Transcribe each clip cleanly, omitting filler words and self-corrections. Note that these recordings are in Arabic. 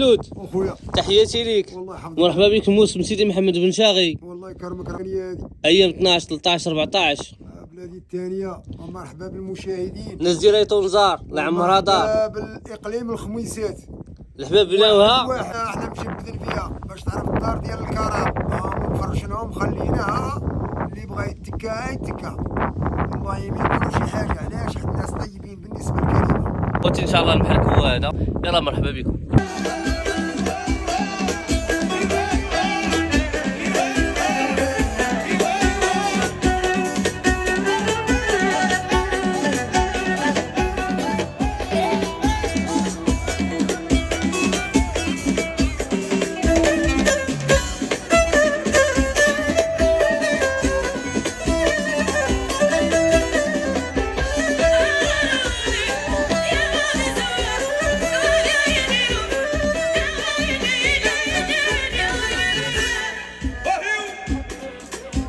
لود اخويا تحياتي ليك. والله الحمد لله. مرحبا بك موسم سيدي محمد بن شاغي. والله يكرمك راني هادي ايام 12 13 14. بلادي الثانيه. ومرحبا بالمشاهدين. ناس ديال ايطونزار الله يعمرها دار. مرحبا بالاقليم الخميسات. الحباب بناوها. واحد احنا مشبدين فيها باش تعرف الدار ديال الكرم. مفرشينهم خليناها اللي بغى يتكا يتكا. والله ما يقولوا شي حاجه علاش حنا ناس طيبين بالنسبه للكلمه. قلت ان شاء الله المحل هو هذا. يلا مرحبا بكم.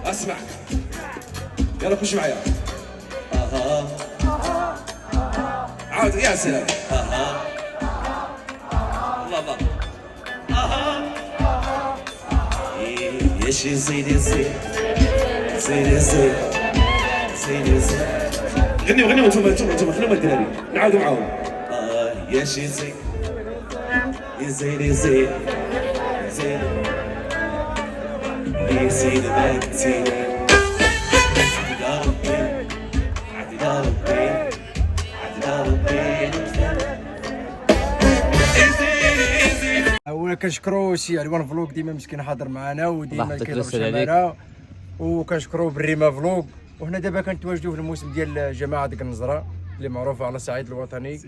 اسمع يلا خش معايا. عاود يا سلام. الله الله. يا شي زيدي زيد زيدي زيد زيدي زيد. غنيو انتم خليهم الدراري نعاودوا معاهم. يا شي زيد زيدي زيد زيد يزيد باك زيد. اولا كنشكرو سي علوان فلوق ديما مسكين حاضر معنا وديما الله يعطيك كيضرب العافية عليك. شمالة. وكنشكرو بالريما فلوق. وحنا دابا كنتواجدوا في الموسم ديال جماعه ديك النزره اللي معروفه على الصعيد الوطني.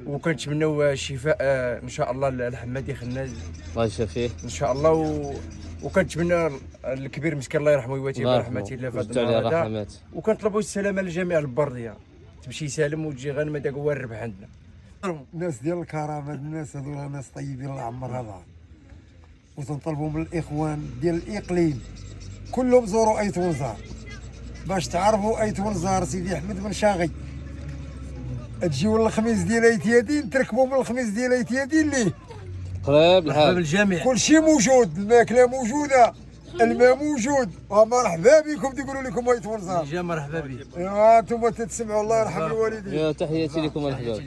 وكنتمناو الشفاء ان شاء الله لحمادي خناز الله يشافيه ان شاء الله. وكنتمنى الكبير مسكين الله يرحمه ويواتيه الله برحمته الله في هذا يرحمه عليه النهار هذا. الرحمات. وكنطلبوا السلامه لجميع البرديه تمشي سالم وتجي غنمه داك هو الربح عندنا. الناس ديال الكرامه الناس هذولا ناس طيبين الله يعمرها دار. وتنطلبوا من الاخوان ديال الاقليم كلهم زوروا ايتونزار باش تعرفوا ايتونزار سيدي احمد بن شاغي. تجيو للخميس ديال ايتيادين تركبوا من الخميس ديال ايتيادين ليه قريب مرحبا الحال. بالجميع. كل شيء موجود، الماكله موجوده، الماء موجود. ومرحبا بكم تقولوا لكم ايتونزار. مرحبا بك. ايوا انتم تتسمعوا الله يرحم الوالدين. يا تحياتي لكم الحباب.